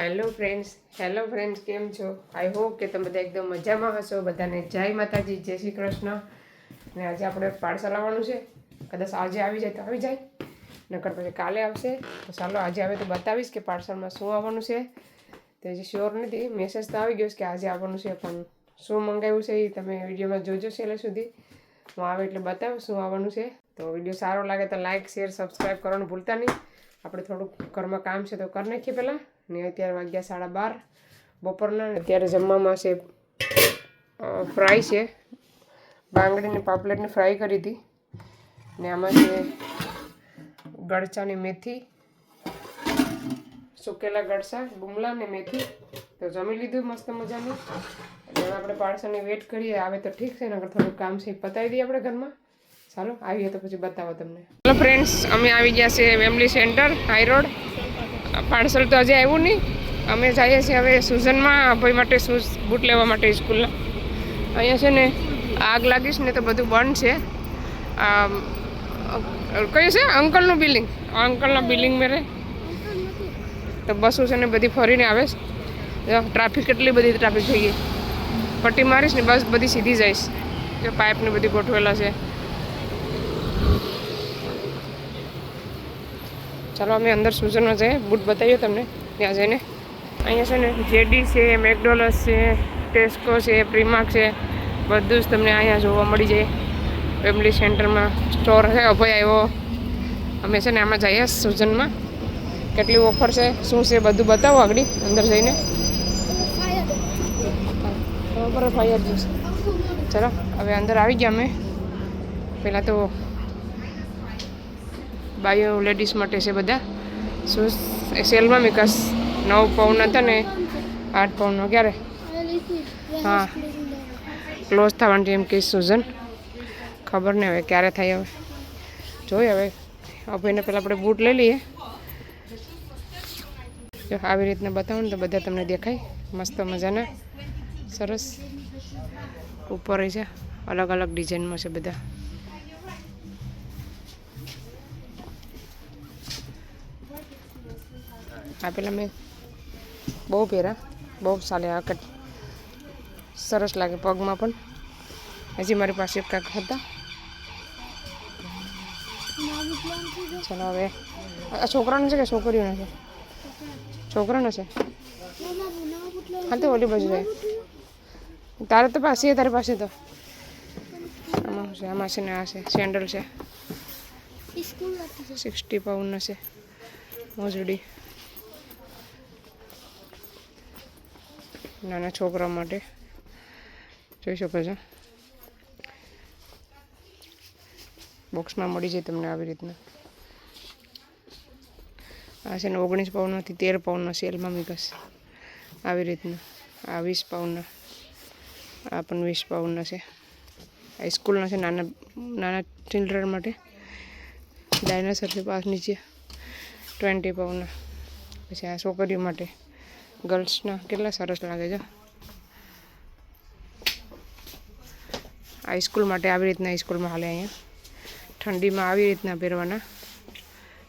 Hello friends, કેમ છો? I hope કે તમે બધા એકદમ મજામાં હશો. બધાને જય માતાજી, જય શ્રી કૃષ્ણ. અને આજે આપણે પાર્સલ આવવાનું છે. કદાચ આજે આવી જાય તો આવી જાય, નકર પછી કાલે આવશે. તો ચાલો આજે આવે તો બતાવીશ કે પાર્સલમાં શું આવવાનું છે. તો હજી શ્યોર નથી. મેસેજ તો આવી ગયો કે આજે આવવાનું છે, પણ શું મંગાવ્યું છે એ તમે વિડીયોમાં જોજો છેલ્લે સુધી. હું આવે એટલે બતાવું શું આવવાનું છે. તો વિડીયો સારો લાગે તો લાઇક, શેર, સબસ્ક્રાઈબ કરવાનું ભૂલતા નહીં. આપણે થોડુંક ઘરમાં કામ છે તો કરી નાખીએ પહેલાં. ને અત્યારે વાગ્યા 12:30 બપોરના. અત્યારે જમવામાં છે ફ્રાય છે, બાંગડીની પાપલેટની ફ્રાય કરી હતી. ને આમાં છે ગળચાની મેથી, સુકેલા ગળસા, ગુમલા ને મેથી. તો જમી લીધું મસ્ત મજાનું. એટલે આપણે પાર્સલની વેટ કરીએ, આવે તો ઠીક છે, નકર થોડુંક કામ છે પતાવી દઈએ આપણે ઘરમાં. ચાલો આવીએ તો પછી બતાવો તમને. હેલો ફ્રેન્ડ્સ, અમે આવી ગયા છે વેમલી સેન્ટર, હાઈ રોડ. પાર્સલ તો હજી આવ્યું નહીં. અમે જઈએ છીએ હવે સુઝનમાં ભાઈ માટે શૂઝ બૂટ લેવા માટે સ્કૂલના. અહીંયા છે ને આગ લાગીશ ને તો બધું બંધ છે. કયું છે અંકલનું બિલ્ડિંગ? અંકલના બિલ્ડિંગ મેરે તો બસો છે ને બધી ફરીને આવે છે. ટ્રાફિક કેટલી બધી ટ્રાફિક થઈ ગઈ. પટ્ટી મારીશ ને બસ બધી સીધી જઈશ. જો પાઇપને બધી ગોઠવેલા છે. ચાલો અમે અંદર સુઝનમાં જઈએ, બૂટ બતાવીએ તમને ત્યાં જઈને. અહીંયા છે ને જેડી છે, મેકડોનલ્ડ્સ છે, ટેસ્કો છે, પ્રીમાર્ક છે, બધું જ તમને અહીંયા જોવા મળી જાય. ફેમિલી સેન્ટરમાં સ્ટોર છે. અભય આવ્યો. અમે છે ને આમાં જઈએ સુઝનમાં. કેટલી ઓફર છે, શું છે, બધું બતાવો આગળ અંદર જઈને. બરાબર ફાયર જ્યુસ. ચાલો હવે અંદર આવી ગયા અમે. પહેલાં તો બાયો લેડીઝ માટે છે બધા શૂઝ સેલમાં. વિકાસ 9 પાઉન્ડ હતા ને 8 પાઉન્ડનો ક્યારે હા ક્લોઝ થવાનું છે એમ કે સુઝન. ખબર નહીં હવે ક્યારે થાય. હવે જોઈએ. હવે ભાઈને પહેલાં આપણે બૂટ લઈ લઈએ. જો આવી રીતના બતાવો ને તો બધા તમને દેખાય. મસ્ત મજાના સરસ ઉપર છે, અલગ અલગ ડિઝાઇનમાં છે બધા. આ પેલા મેં બહુ પહેર્યા, બહુ ચાલે. આ કટ સરસ લાગે પગમાં પણ. હજી મારી પાસે કાંક હતા. ચાલો હવે આ છોકરાનો છે કે છોકરીઓનો છે? છોકરાનો છે. હા તો ઓલી બાજુ જાય. તારે તો પાસે, તારી પાસે તો આમાં છે. આમાં છે ને આ છે સેન્ડલ છે, 60 પાઉન્ડના છે. મોજડી નાના છોકરા માટે જોઈ શકો છો. બોક્સમાં મળી જાય તમને આવી રીતના. આ છે ને 19 પાઉન્ડમાંથી 13 પાઉન્ડના સેલમાં વિકાસ આવી રીતના. આ 20 પાઉન્ડના, આ પણ 20 પાઉન્ડના છે. આ સ્કૂલના છે, નાના નાના ચિલ્ડ્રન માટે. ડાયનાસોર છે પાસ નીચે 20 પાઉન્ડના. પછી આ છોકરીઓ માટે ગર્લ્સના કેટલા સરસ લાગે છે. આ સ્કૂલ માટે આવી રીતના સ્કૂલમાં હાલે. અહીંયા ઠંડીમાં આવી રીતના પહેરવાના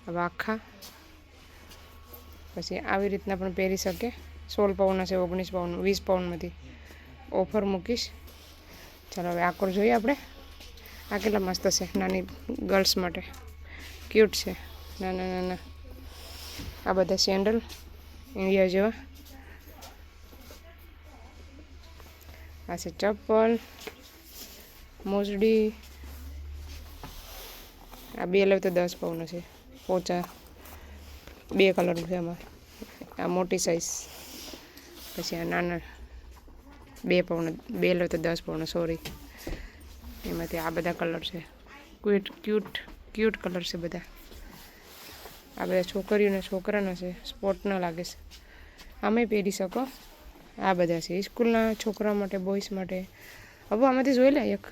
આવા આખા. પછી આવી રીતના પણ પહેરી શકે. 16 પાઉન્ડના છે, 19 પાઉન્ડ, 20 પાઉન્ડમાંથી ઓફર મૂકીશ. ચાલો હવે આકોર જોઈએ આપણે. આ કેટલા મસ્ત છે નાની ગર્લ્સ માટે, ક્યુટ છે. નાના નાના આ બધા સેન્ડલ ઇન્ડિયા જેવા. આ છે ચપ્પલ, મોજડી. આ 2 લેવ તો 10 પાઉન્ડનો છે. પોચા 2 કલરનું છે આમાં. આ મોટી સાઈઝ. પછી આ નાના 2 પાઉન્ડ, 2 લેવ તો 10 પાઉન્ડ, સોરી. એમાંથી આ બધા કલર છે. ક્યુટ કલર છે બધા. આ બધા છોકરીઓના છોકરાના છે, સ્પોર્ટના લાગે છે. આમે પહેરી શકો. આ બધા છે સ્કૂલના છોકરા માટે, બોಯ್સ માટે. હવે આમાંથી જોઈ લે એક.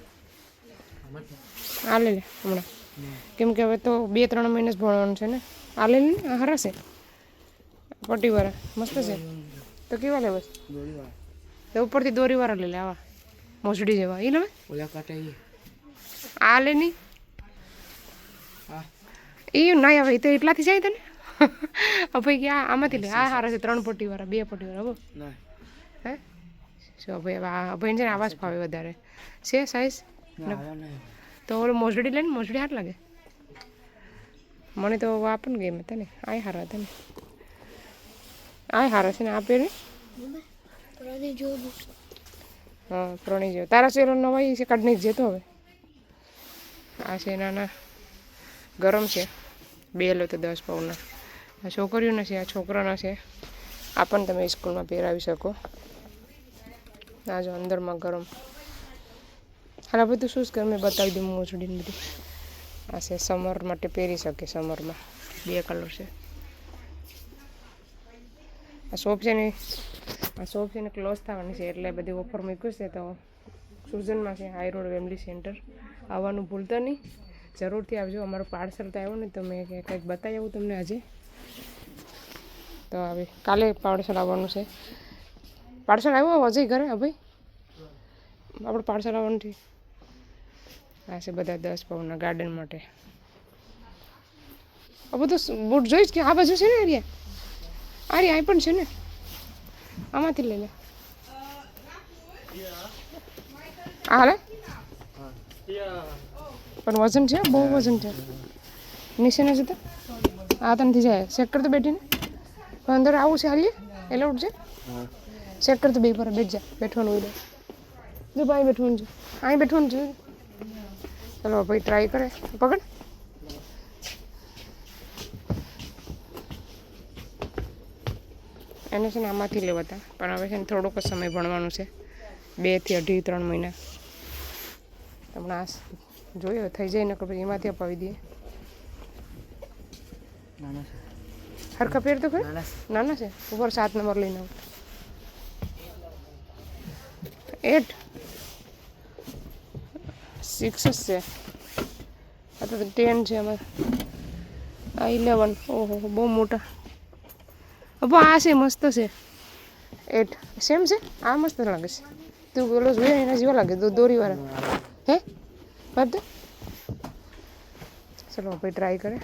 આ લઈ લે હમણાં, કેમ કે હવે તો 2-3 મહિને જ ભણવાનું છે ને. આ લઈ લે. આ હરા છે પટ્ટીવાળા, મસ્ત છે. તો કેવા લેવા? તો ઉપરથી દોરીવાળા લઈ લે. આવા મોસડી જેવા એ લેવા. આ લે નહીં એ ના આવે. એ તો એટલાથી જાય તને. ભાઈ કે આમાંથી લે, આ સારા છે 3 પટ્ટીવાળા 2 પટ્ટીવાળા હો. હે શું ભાઈ? હવે આ ભાઈ છે ને આવાજ ફાવે વધારે છે સાઈઝ. તો ઓલો મોજડી લે ને, મોજડી હાર લાગે મને તો. આપણ ગેમ હતા ને, આ હારા હતા ને, આ હારા છે ને. આ પહેરે હા પ્રણી જેવો. તારા શેરો નવાઈ છે કાઢની જ જતો હવે. આ છે નાના ગરમ છે, 2 લો તો 10 પાઉના. આ છોકરીઓના છે, આ છોકરાના છે. આ પણ તમે સ્કૂલમાં પહેરાવી શકો. આ જો અંદરમાં ગરમ. હાલ બધું શૂઝ કર મેં બતાવી દઉં મોજડીને બધું. આ છે સમર માટે પહેરી શકે, સમરમાં 2 કલર છે. આ શોપ છે ને, આ શોપ છે ને ક્લોઝ થવાની છે એટલે બધી ઓફર મૂક્યું છે. તો સુઝનમાં છે, હાઈ રોડ વેમલી સેન્ટર. આવવાનું ભૂલતા નહીં, જરૂરથી આવજો. અમારું પાર્સલ તો આવ્યું ને, તો મેં કંઈક બતાવી આવું તમને આજે. તો હવે કાલે પાર્સલ આવવાનું છે. પાર્સલ આવ્યું અજય ઘરે? ભાઈ આપણે પાર્સલ આવવાનું છે. આ છે બધા 10 પાઉના ગાર્ડન માટે. આ બધું બૂટ જોઈશ કે આ બાજુ છે ને? આર્યા આ પણ છે ને, આમાંથી લઈ લે. આ હાલે પણ વજન છે, બહુ વજન છે. નીચે ન જતા આ તનથી જાય. ચેક કર તો બેઠીને અંદર આવું છે. હાલીએ એલાઉડ છે. ચેક કર તો 2 પર બેઠ જા. બેઠવાનું હોય જો ભાઈ, બેઠવાનું છે. અહીં બેઠવાનું છે. ચલો ભાઈ ટ્રાય કરે. પકડ. એને છે ને આમાંથી લેવાતા, પણ હવે છે ને થોડોક જ સમય ભણવાનું છે, 2 થી 2.5 3 મહિના. તમને આ જોયો થઈ જાય ને કે પછી એમાંથી અપાવી દઈએ. હરખા પેર તો ખરી. નાના છે. ઉપર 7 નંબર લઈને આવું. 8 6 જ છે. આ તો 10 છે અમારે. આ 11. ઓહો બહુ મોટા. આ છે મસ્ત છે. 8 સેમ છે. આ મસ્ત લાગે છે. તું પેલો જોઈએ એના જેવા લાગે, દોરીવાળા. હે વાત. ચલો ભાઈ ટ્રાય કરે.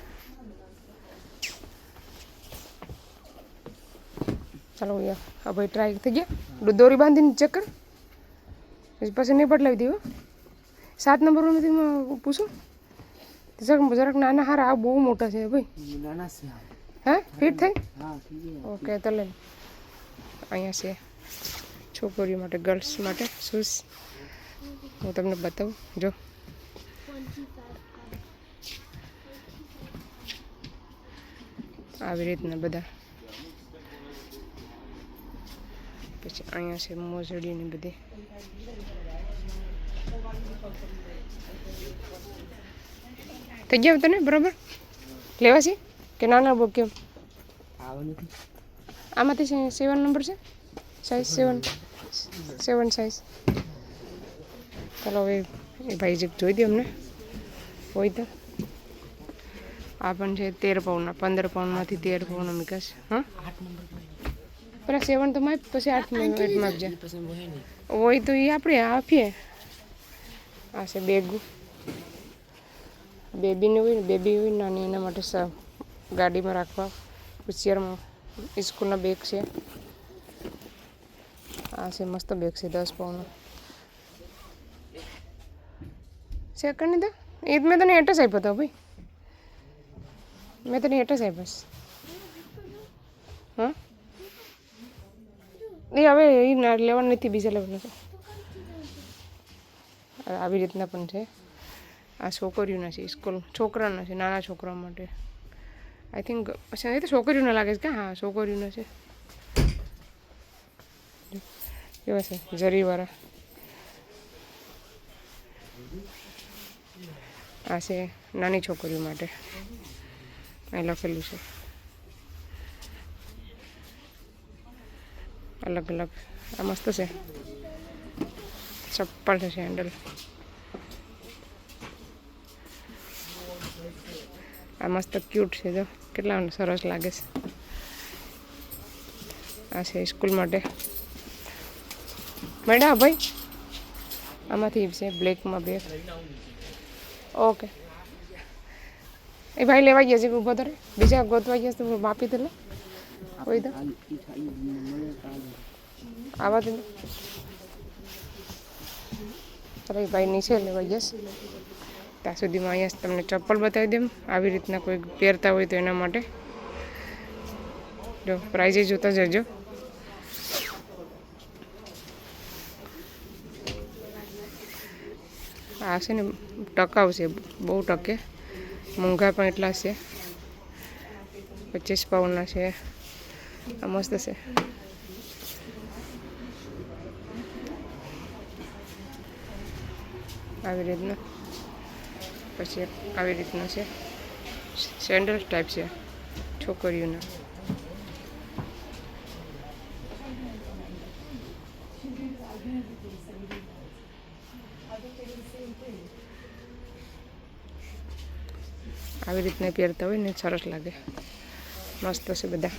ચાલો યાર, હા ભાઈ ટ્રાય થઈ ગયા. દોરી બાંધીને ચેક કર, પછી નહીં બદલાવી દેવું. 7 નંબરમાંથી પૂછું જરાક નાના હારા. આ બહુ મોટા છે ભાઈ. હા ફિટ થઈ? ઓકે તો લે. અહીંયા છે છોકરીઓ માટે, ગર્લ્સ માટે શૂઝ. હું તમને બતાવું. જો આવી રીતના બધા. પછી અહીંયા છે મોજડીની બધી. થઈ ગયા તને બરાબર લેવા છે કે નાના બહુ કેમ? આમાંથી છે 7 નંબર છે, સાઈઝ 7 સાઈઝ. ચાલો હવે એ ભાઈ જે જોઈ દે અમને હોય તો. આ પણ છે 13 પાઉન્ડના, 15 પાઉન્ડમાંથી 13 પાઉન્ડનો વિકાસ. હા પેલા 7 તો માપ, પછી 8 માપજે. હોય તો એ આપણે આપીએ. આ છે બેગ, બેબીને હોય ને, બેબી હોય નાની, એના માટે ગાડીમાં રાખવા, ચેરમાં. સ્કૂલના બેગ છે. આ છે મસ્ત બેગ છે 10 પાઉન્ડનો. ચેક કરી દો. એ મેં તને એડ્રેસ આપ્યો હતો ભાઈ, મેં તને એડ્રેસ આપ્યો. હા એ હવે એ લેવાનું નથી, બીજા લેવાનું છે. આવી રીતના પણ છે. આ છોકરીઓના છે, સ્કૂલ છોકરાના છે, નાના છોકરાઓ માટે. આઈ થિંક એ તો છોકરીઓના લાગે છે કે? હા છોકરીઓના છે. કેવા છે જરીવાળા. આ છે નાની છોકરીઓ માટે, અહીં લખેલું છે. અલગ અલગ. આ મસ્ત છે. ચપ્પલ છે, સેન્ડલ. આ મસ્ત ક્યુટ છે. જો કેટલા સરસ લાગે છે. આ છે સ્કૂલ માટે. મેડમ ભાઈ આમાંથી છે બ્લેકમાં બે. ઓકે એ ભાઈ લેવા ગયા છે ઊભો તો બીજા ગોતવા ગયા તો માપી તો લે કોઈ તો આવા દે ચાલો એ ભાઈ નીચે લેવા જશે ત્યાં સુધીમાં અહીંયા તમને ચપ્પલ બતાવી દઉં આવી રીતના કોઈ પહેરતા હોય તો એના માટે જો પ્રાઇઝે જોતા જજો આ છે ને ટકાઉ છે બહુ ટકે મોંઘા પણ એટલા છે 25 પાઉન્ડના છે આ મસ્ત છે આવી રીતના પછી આવી રીતના છે સેન્ડલ ટાઈપ છે છોકરીઓના આવી રીતના પહેરતા હોય ને સરસ લાગે મસ્ત છે બધા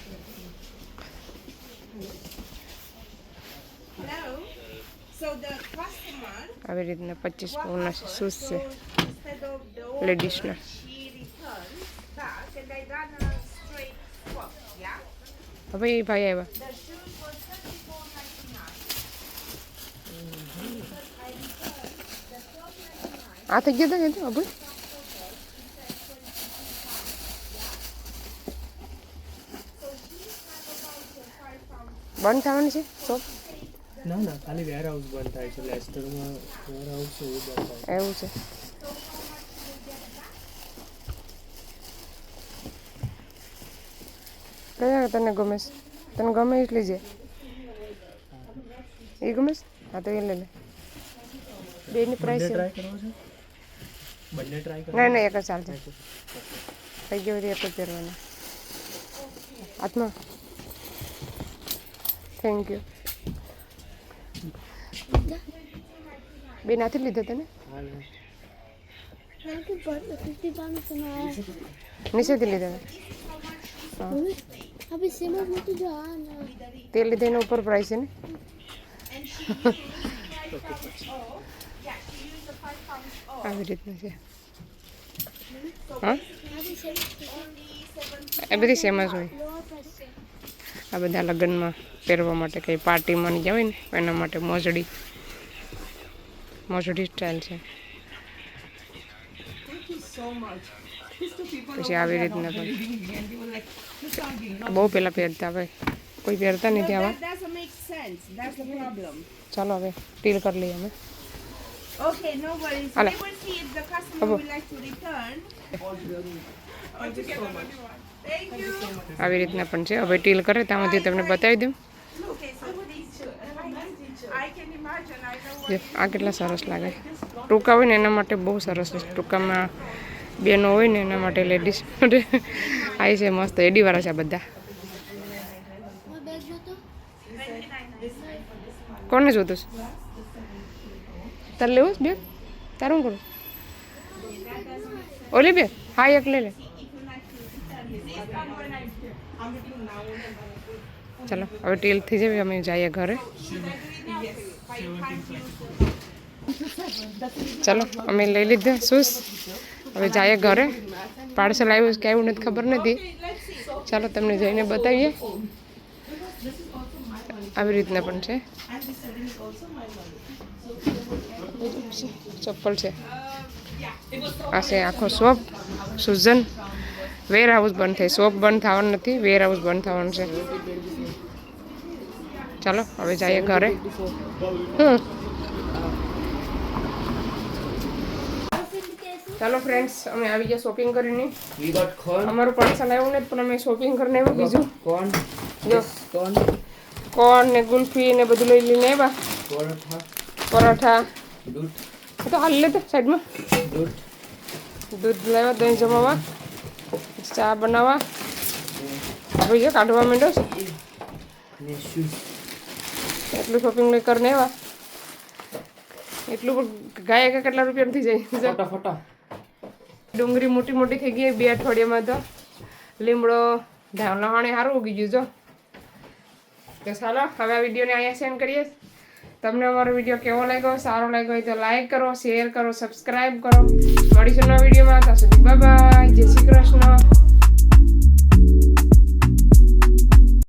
આવી રીતના 25 પાઉન્ડના શૂઝ છે લેડીઝના હવે એ ભાઈ આવ્યા આ થઈ ગયા હતા હવે બંધ થવાની છે શોપ ના ના ખાલી વેરહાઉસ બંધ થાય છે લેસ્ટરમાં વેરહાઉસ છે એ બંધ થાય એવું છે કયા તને ગમે છે તને ગમે એટલી છે એ ગમે છે હા તો એ લઈ લે બેની પ્રાઇસ છે ટ્રાય કરવો છે બંને ટ્રાય કરો નહીં નહીં એક જ ચાલશે થઈ ગયો એક જ પહેરવાના હાથમાં થેન્ક યુ બે નાથી લીધા તને નીચેથી લીધા તે લીધે એના ઉપર પ્રાઇસ છે ને આવી રીતનું છે હા એ બધી સેમ જ હોય આ બધા લગ્નમાં પહેરવા માટે કંઈ પાર્ટીમાં નહીં જવાય ને એના માટે મોજડી સ્ટાઇલ છે પછી આવી રીતના પણ બહુ પહેલાં પહેરતા હવે કોઈ પહેરતા નથી આવા ચાલો હવે ડીલ કરી લઈએ અમે Okay, no worries. Hala. We will see if the customer would like to return. Thank you. આવી રીતના પણ છે હવે ડીલ કરે ત્યાંથી તમને બતાવી દઉં Okay, so please, I can imagine. I know જે આ કેટલા સરસ લાગે ટૂંકા હોય ને એના માટે બહુ સરસ છે ટૂંકામાં બેનો હોય ને એના માટે લેડીઝ માટે આવી છે મસ્ત એડીવાળા છે આ બધા કોને જોતું છે તારે લેવું છે બેગ તારું કરું ઓલી બે હા એક લઈ લે ચાલો હવે ટીલ થઈ જાય અમે જઈએ ઘરે ચાલો અમે લઈ લીધા શૂઝ હવે જઈએ ઘરે પાર્સલ આવ્યું કે આવ્યું નથી ખબર નથી ચાલો તમને જઈને બતાવીએ આવી રીતના પણ છે ચપ્પલ છે આ છે આખો શોપ સુઝન વેર હાઉસ બંધ થાય શોપ બંધ થવાનું નથી વેર હાઉસ બંધ થવાનું છે ચાલો હવે જઈએ ઘરે ચાલો ફ્રેન્ડ્સ અમે આવી ગયા શોપિંગ કરીને અમારું પાર્સલ આવ્યું ને પણ અમે શોપિંગ કરીને આવ્યું બીજું જો કોર્ન ને ગુલ્ફી ને બધું લઈ લઈને આવ્યા પરોઠા તો હાલ લે તો સાઈડમાં દૂધ લાવ્યા દહીં જમાવા ચા બનાવવા આપણે જો કાઢવા માંડો એટલું શોપિંગ લઈ કરીને આવ્યા એટલું પણ ગાય કેટલા રૂપિયા થઈ જાય ફટાફટ ડુંગળી મોટી મોટી થઈ ગઈ 2 અઠવાડિયામાં તો લીમડો લહાણે સારું ઉગી ગયું જો તો ચાલો હવે આ વિડીયોને અહીંયા સેન્ડ કરીએ તમને અમારો વિડીયો કેવો લાગ્યો, સારો લાગ્યો હોય તો લાઈક કરો, શેર કરો, સબસ્ક્રાઈબ કરો. મળીશું નવા વિડીયોમાં. ત્યાં સુધી બાય બાય, જય શ્રી કૃષ્ણ.